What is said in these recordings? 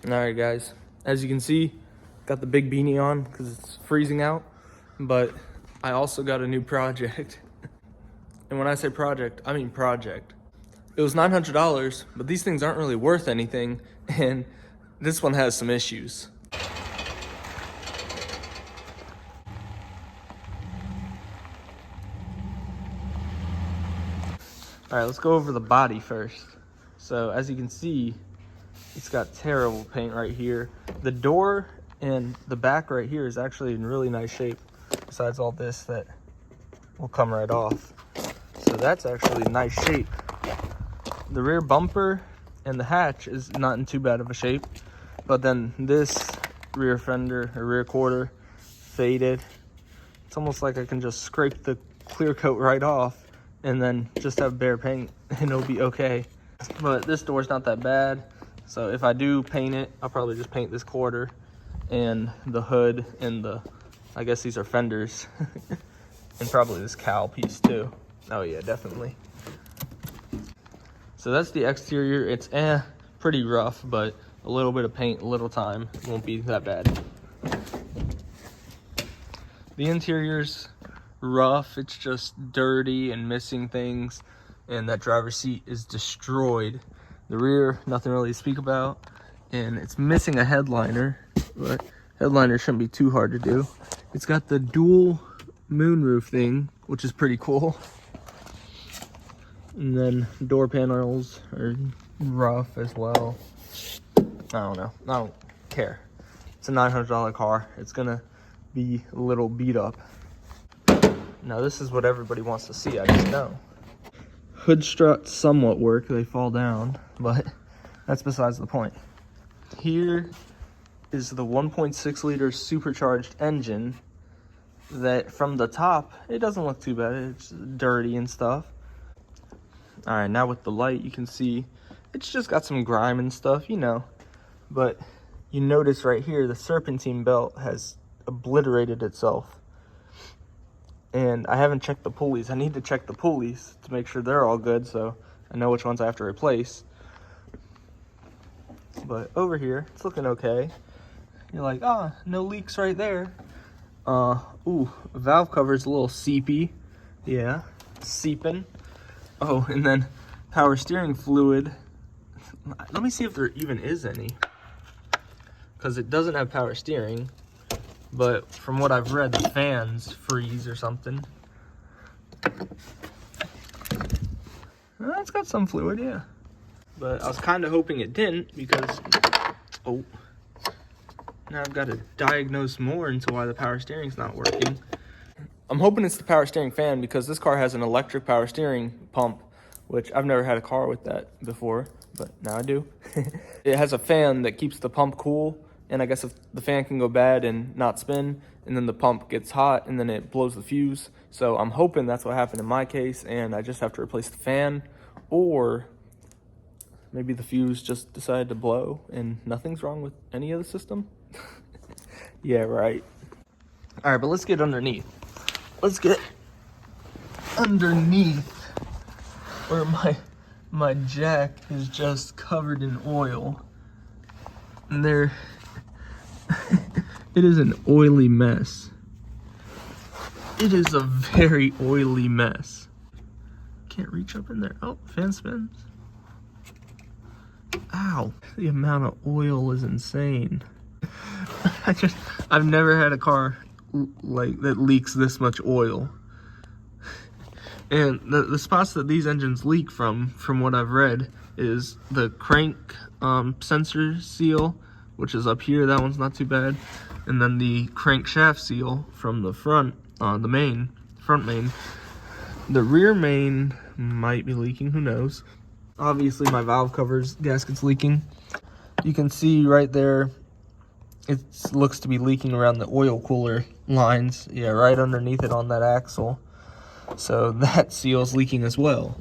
Alright guys, as you can see, got the big beanie on because it's freezing out, but I also got a new project. And when I say project, I mean project. It was $900, but these things aren't really worth anything, and this one has some issues. Alright, let's go over the body first. So as you can see, it's got terrible paint right here. The door and the back right here is actually in really nice shape, besides all this that will come right off. So that's actually in nice shape. The rear bumper and the hatch is not in too bad of a shape, but then this rear fender or rear quarter faded. It's almost like I can just scrape the clear coat right off and then just have bare paint and it'll be okay. But this door's not that bad. So if I do paint it, I'll probably just paint this quarter and the hood and the, I guess these are fenders, and probably this cowl piece too. Oh yeah, definitely. So that's the exterior. It's pretty rough, but a little bit of paint, a little time, it won't be that bad. The interior's rough, it's just dirty and missing things, and that driver's seat is destroyed. The rear, nothing really to speak about, and it's missing a headliner, but headliner shouldn't be too hard to do. It's got the dual moonroof thing, which is pretty cool. And then door panels are rough as well. I don't know, I don't care. It's a $900 car. It's gonna be a little beat up. Now this is what everybody wants to see, I just know. Hood struts somewhat work, they fall down, but that's besides the point. Here is the 1.6 liter supercharged engine that from the top, it doesn't look too bad. It's dirty and stuff. All right, now with the light, you can see it's just got some grime and stuff, you know, but you notice right here, the serpentine belt has obliterated itself. And I haven't checked the pulleys. I need to check the pulleys to make sure they're all good, so I know which ones I have to replace. But over here, it's looking okay. You're like, ah, no leaks right there. Ooh, valve cover's a little seepy. Yeah, seeping. Oh, and then power steering fluid. Let me see if there even is any, because it doesn't have power steering. But from what I've read, the fans freeze or something. It's got some fluid, yeah. But I was kind of hoping it didn't, because, oh, now I've got to diagnose more into why the power steering's not working. I'm hoping it's the power steering fan, because this car has an electric power steering pump, which I've never had a car with that before, but now I do. It has a fan that keeps the pump cool. And I guess if the fan can go bad and not spin, and then the pump gets hot, and then it blows the fuse. So I'm hoping that's what happened in my case, and I just have to replace the fan, or maybe the fuse just decided to blow, and nothing's wrong with any of the system. Yeah, right. All right, but let's get underneath. Let's get underneath where my jack is just covered in oil. And there... It is an oily mess. It is a very oily mess. Can't reach up in there. Oh, fan spins. Ow. The amount of oil is insane. I've never had a car like that leaks this much oil. And the spots that these engines leak from what I've read, is the crank sensor seal, which is up here. That one's not too bad. And then the crankshaft seal from the front, front main. The rear main might be leaking, who knows. Obviously my valve covers gasket's leaking. You can see right there, it looks to be leaking around the oil cooler lines. Yeah, right underneath it on that axle. So that seal's leaking as well.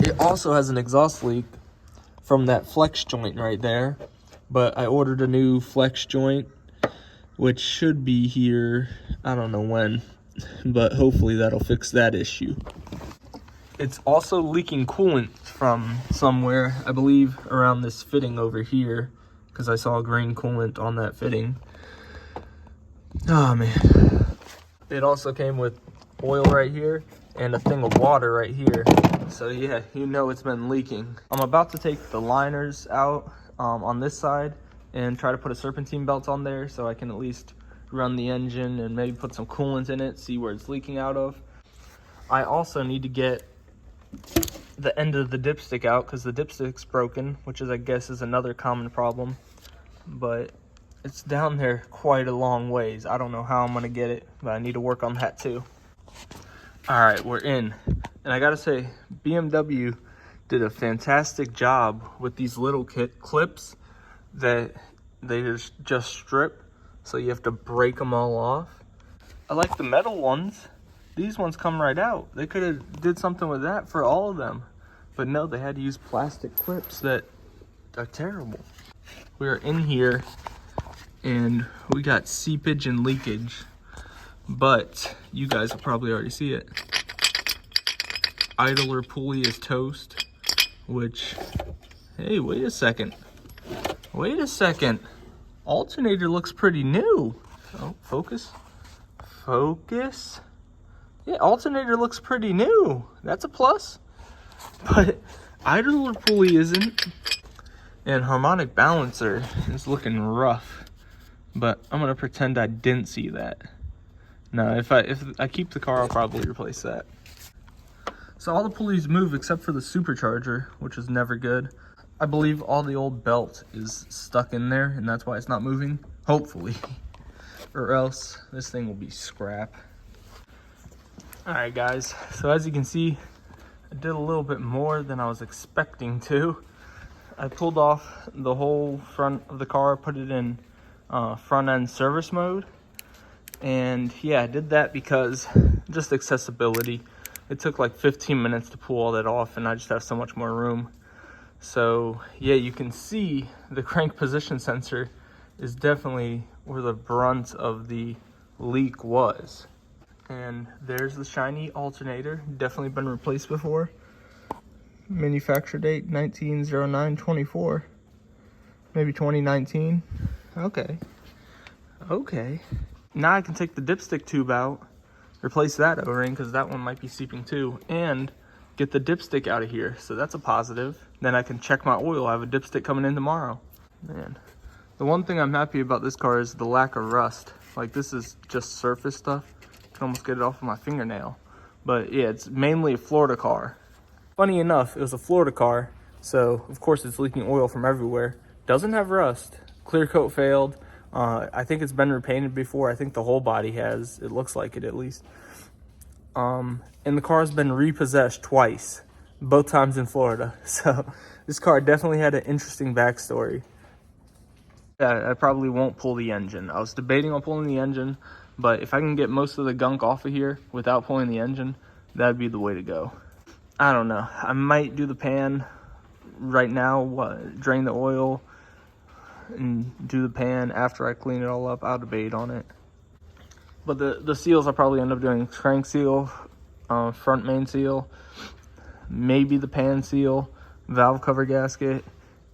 It also has an exhaust leak from that flex joint right there. But I ordered a new flex joint, which should be here, I don't know when, but hopefully that'll fix that issue. It's also leaking coolant from somewhere, I believe around this fitting over here. because I saw green coolant on that fitting. Oh man. It also came with oil right here and a thing of water right here. So yeah, you know it's been leaking. I'm about to take the liners out on this side and try to put a serpentine belt on there so I can at least run the engine and maybe put some coolant in it, see where it's leaking out of. I also need to get the end of the dipstick out because the dipstick's broken, which is, I guess, is another common problem. But it's down there quite a long ways. I don't know how I'm gonna get it, but I need to work on that too. All right, we're in. And I gotta say, BMW did a fantastic job with these little clips that they just strip, so you have to break them all off. I like the metal ones. These ones come right out. They could have did something with that for all of them. But no, they had to use plastic clips that are terrible. We're in here and we got seepage and leakage, but you guys will probably already see it. Idler pulley is toast, which, hey, wait a second. Wait a second. Alternator looks pretty new. Oh, focus. Focus. Yeah, alternator looks pretty new. That's a plus. But idler pulley isn't. And harmonic balancer is looking rough. But I'm gonna pretend I didn't see that. No, if I keep the car, I'll probably replace that. So all the pulleys move except for the supercharger, which is never good. I believe all the old belt is stuck in there, and that's why it's not moving. Hopefully. Or else this thing will be scrap. Alright guys, so as you can see, I did a little bit more than I was expecting to. I pulled off the whole front of the car, put it in front end service mode. And yeah, I did that because just accessibility. It took like 15 minutes to pull all that off, and I just have so much more room. So yeah, you can see the crank position sensor is definitely where the brunt of the leak was. And there's the shiny alternator, definitely been replaced before. Manufacture date 19/09/24, maybe 2019. Okay. Now I can take the dipstick tube out, replace that O-ring because that one might be seeping too, and get the dipstick out of here. So that's a positive. Then I can check my oil. I have a dipstick coming in tomorrow. Man, the one thing I'm happy about this car is the lack of rust. Like, this is just surface stuff. I can almost get it off of my fingernail. But yeah, it's mainly a Florida car. Funny enough, it was a Florida car, so of course it's leaking oil from everywhere. Doesn't have rust. Clear coat failed. I think it's been repainted before. I think the whole body has. It looks like it, at least. And the car's been repossessed twice, both times in Florida. So this car definitely had an interesting backstory. Yeah, I probably won't pull the engine. I was debating on pulling the engine, but if I can get most of the gunk off of here without pulling the engine, that'd be the way to go. I don't know. I might do the pan right now, drain the oil, and do the pan after I clean it all up. I'll debate on it. But the seals I'll probably end up doing crank seal, front main seal, maybe the pan seal, valve cover gasket,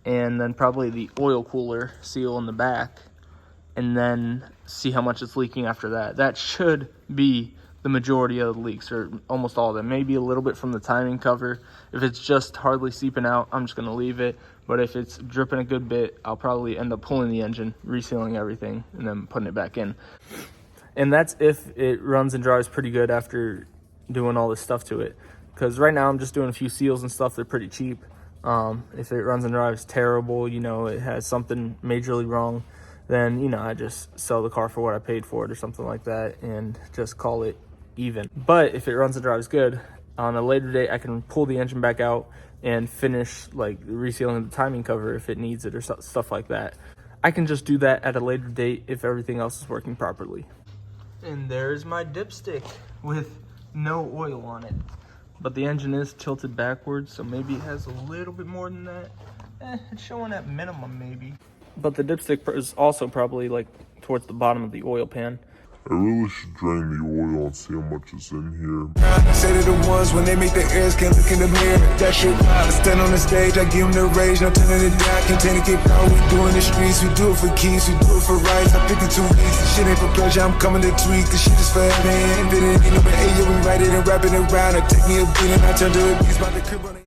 and then probably the oil cooler seal in the back, and then see how much it's leaking after that. That should be the majority of the leaks, or almost all of them. Maybe a little bit from the timing cover. If it's just hardly seeping out, I'm just gonna leave it. But if it's dripping a good bit, I'll probably end up pulling the engine, resealing everything, and then putting it back in. And that's if it runs and drives pretty good after doing all this stuff to it. Because right now I'm just doing a few seals and stuff. They're pretty cheap. If it runs and drives terrible, you know, it has something majorly wrong, then, you know, I just sell the car for what I paid for it or something like that and just call it even. But if it runs and drives good, on a later date I can pull the engine back out and finish like resealing the timing cover if it needs it or stuff like that. I can just do that at a later date if everything else is working properly. And there's my dipstick with no oil on it, but the engine is tilted backwards, so maybe it has a little bit more than that. It's showing at minimum maybe. But the dipstick is also probably like towards the bottom of the oil pan. I really should drain the oil and see how much is in here. Say to the ones when they make the airs, can't look in the mirror. That shit wild. I stand on the stage, I give them the rage, no turning it down. Contain to get power, we do in the streets, we do it for keys, we do it for rights. I'm 52 weeks, this shit ain't for pleasure, I'm coming to tweak. This shit is for heaven, invented, ain't no but hey, yeah, we write it and wrap it around. I take me a beat and I turn to a beast by the crib on it.